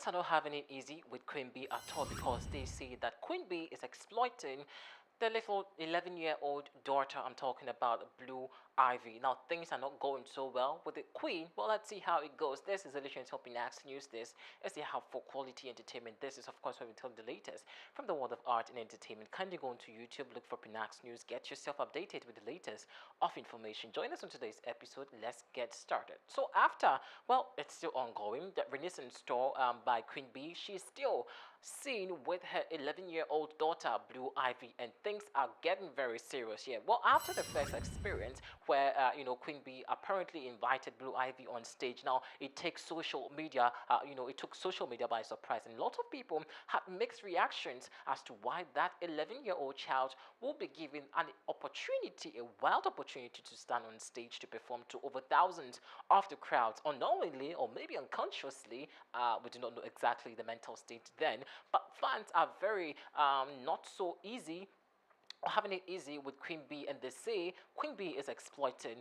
Fans are not having it easy with Queen Bee at all because they see that Queen Bee is exploiting the little 11-year-old daughter I'm talking about, Blue Ivy. Now, things are not going so well with the Queen. Well, let's see how it goes. This is Alicia Helping Next News. Let's see how for quality entertainment. This is, of course, where we tell the latest from the world of art and entertainment. Kindly go onto YouTube, look for Pinax News, get yourself updated with the latest of information. Join us on today's episode. Let's get started. So, well, it's still ongoing. The Renaissance store by Queen Bee, she's still seen with her 11-year-old daughter, Blue Ivy, and things are getting very serious here. Well, after the first experience where, Queen Bee apparently invited Blue Ivy on stage, now it takes social media, it took social media by surprise, and a lot of people had mixed reactions as to why that 11-year-old child will be given an opportunity, a wild opportunity to stand on stage to perform to over thousands of the crowds, unknowingly or maybe unconsciously. We do not know exactly the mental state then, but fans are very not so easy or having it easy with Queen Bee, and they say Queen Bee is exploiting,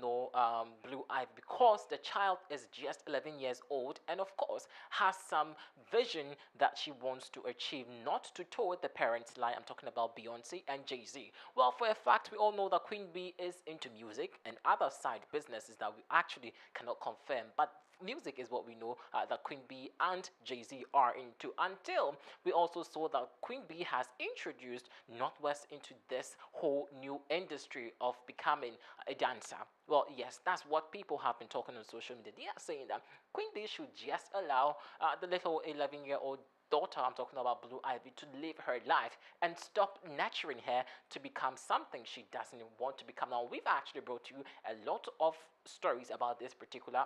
Blue Ivy because the child is just 11 years old and, of course, has some vision that she wants to achieve, not to toe the parents' line. I'm talking about Beyonce and JayZ. Well, for a fact, we all know that Queen Bee is into music and other side businesses that we actually cannot confirm, but music is what we know that Queen Bee and JayZ are into, until we also saw that Queen Bee has introduced Northwest into this whole new industry of becoming a dancer. Well, yes, that's what people have been talking on social media. They are saying that Queen Bee should just allow the little 11-year-old daughter, I'm talking about Blue Ivy, to live her life and stop nurturing her to become something she doesn't want to become. Now, we've actually brought you a lot of stories about this particular,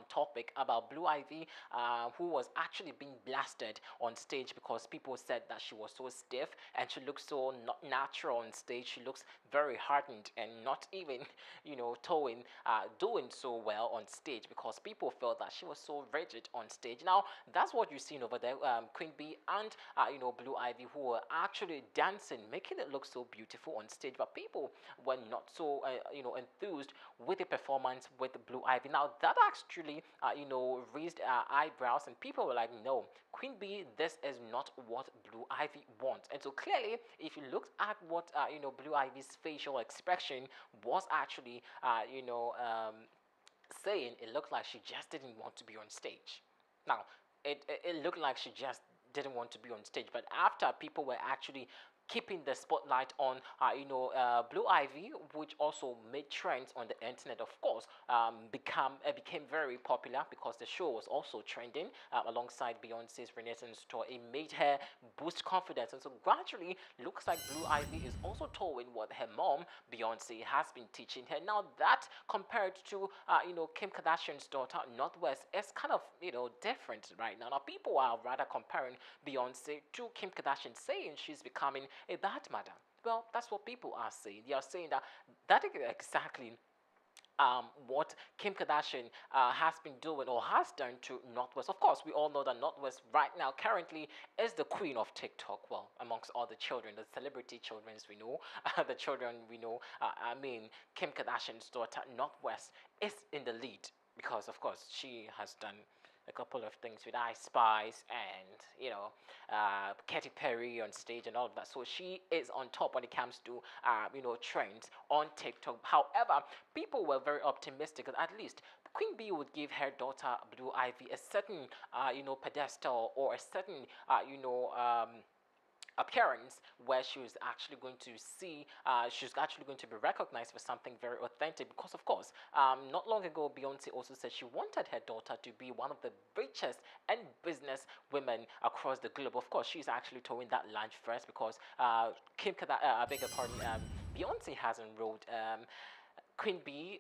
topic about Blue Ivy, who was actually being blasted on stage because people said that she was so stiff and she looks so not natural on stage. She looks very hardened and not even, doing so well on stage because people felt that she was so rigid on stage. Now, that's what you've seen over there, Queen Bee and, Blue Ivy, who were actually dancing, making it look so beautiful on stage, but people were not so, enthused with the performance with Blue Ivy. Now, that actually, raised eyebrows, and people were like, no, Queen Bee, this is not what Blue Ivy wants. And so clearly, if you looked at what, Blue Ivy's facial expression was actually, saying, it looked like she just didn't want to be on stage. Now, it looked like she just didn't want to be on stage, but after people were actually keeping the spotlight on, Blue Ivy, which also made trends on the internet, of course, became very popular because the show was also trending alongside Beyonce's Renaissance tour. It made her boost confidence, and so gradually, looks like Blue Ivy is also towing what her mom, Beyonce, has been teaching her. Now, that compared to, Kim Kardashian's daughter, Northwest, is kind of, different right now. Now, people are rather comparing Beyonce to Kim Kardashian, saying she's becoming a bad mother. Well, that's what people are saying. They are saying that that is exactly what Kim Kardashian has been doing or has done to Northwest. Of course, we all know that Northwest right now currently is the queen of TikTok. Well, amongst all the children, the celebrity children we know, the children we know. Kim Kardashian's daughter Northwest is in the lead because, of course, she has done a couple of things with Ice Spice and Katy Perry on stage and all of that. So she is on top when it comes to trends on TikTok. However, people were very optimistic that at least Queen Bee would give her daughter Blue Ivy a certain pedestal or a certain appearance where she was actually going to see, she's actually going to be recognized for something very authentic because, of course, not long ago, Beyonce also said she wanted her daughter to be one of the richest and business women across the globe. Of course, she's actually towing that line first because I beg your pardon, Beyonce has enrolled Queen Bee,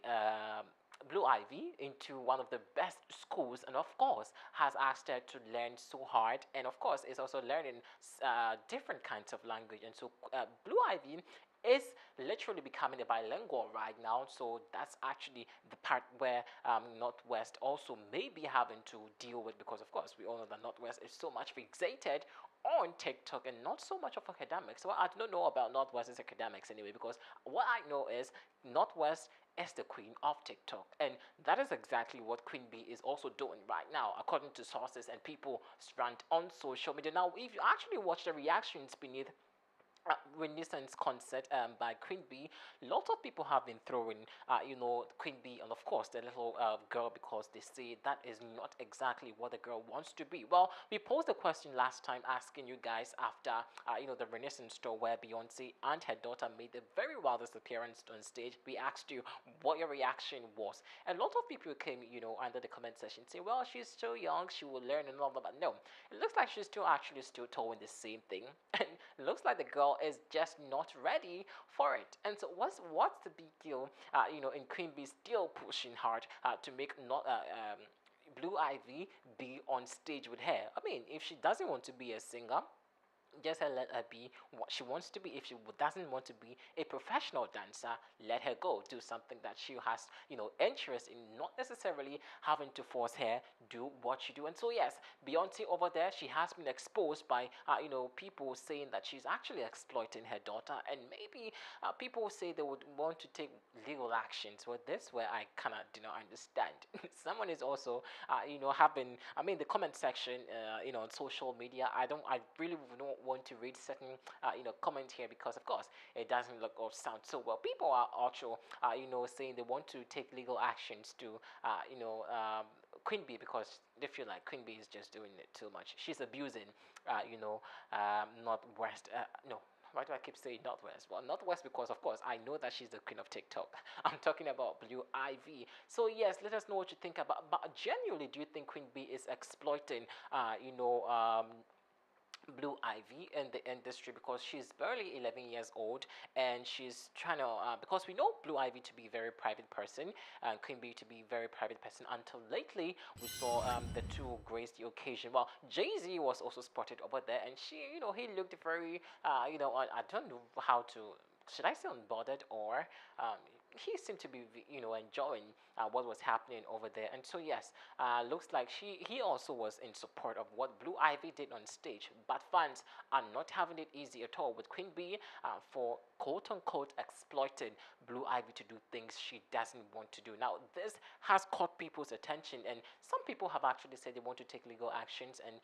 Blue Ivy into one of the best schools, and of course has asked her to learn so hard, and of course is also learning different kinds of language. And so Blue Ivy is literally becoming a bilingual right now. So that's actually the part where Northwest also may be having to deal with, because of course we all know that Northwest is so much fixated on TikTok and not so much of academics. Well, I don't know about Northwest's academics anyway, because what I know is Northwest is the queen of TikTok, and that is exactly what Queen Bee is also doing right now, according to sources and people rant on social media. Now, if you actually watch the reactions beneath Renaissance concert by Queen Bee, lots of people have been throwing, Queen Bee and of course the little girl, because they say that is not exactly what the girl wants to be. Well, we posed the question last time asking you guys after, the Renaissance tour where Beyonce and her daughter made the very wildest appearance on stage. We asked you what your reaction was, and a lot of people came, under the comment section saying, well, she's so young, she will learn and all that. But no, it looks like she's still towing the same thing, and it looks like the girl is just not ready for it. And so what's the big deal? In Queen Bee still pushing hard to make not Blue Ivy be on stage with her. I mean, if she doesn't want to be a singer, just let her be what she wants to be. If she doesn't want to be a professional dancer, let her go do something that she has, interest in, not necessarily having to force her do what she do. And so yes, Beyonce over there, she has been exposed by people saying that she's actually exploiting her daughter, and maybe people say they would want to take legal actions. Well, this where I kind of do not understand. Someone is also having, I mean, the comment section on social media, I really don't want to read certain comment here, because of course it doesn't look or sound so well. People are also saying they want to take legal actions to Queen Bee, because they feel like Queen Bee is just doing it too much. She's abusing Northwest, no, why do I keep saying Northwest? Well, Northwest, because of course I know that she's the queen of TikTok. I'm talking about Blue Ivy. So yes, let us know what you think about. But genuinely, do you think Queen Bee is exploiting, Blue Ivy in the industry, because she's barely 11 years old, and she's trying to because we know Blue Ivy to be a very private person and Queen Bee to be a very private person, until lately we saw the two grace the occasion. Well, JayZ was also spotted over there, and he looked very I don't know how to, should I say, unbothered, or he seemed to be enjoying what was happening over there. And so yes, looks like he also was in support of what Blue Ivy did on stage. But fans are not having it easy at all with Queen Bee for quote unquote exploiting Blue Ivy to do things she doesn't want to do. Now this has caught people's attention, and some people have actually said they want to take legal actions, and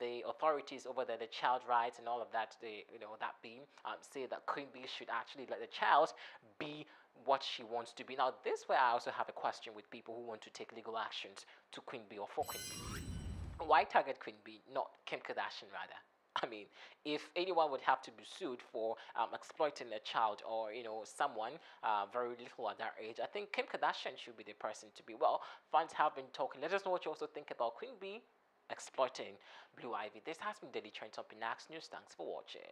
the authorities over there, the child rights and all of that, they that being say that Queen Bee should actually let the child be what she wants to be. Now, this where I also have a question with people who want to take legal actions to Queen Bee or for Queen Bee. Why target Queen Bee, not Kim Kardashian, rather? I mean, if anyone would have to be sued for exploiting a child, or someone very little at that age, I think Kim Kardashian should be the person to be. Well, fans have been talking. Let us know what you also think about Queen Bee exploiting Blue Ivy. This has been Daily Trends on Pinax News. Thanks for watching.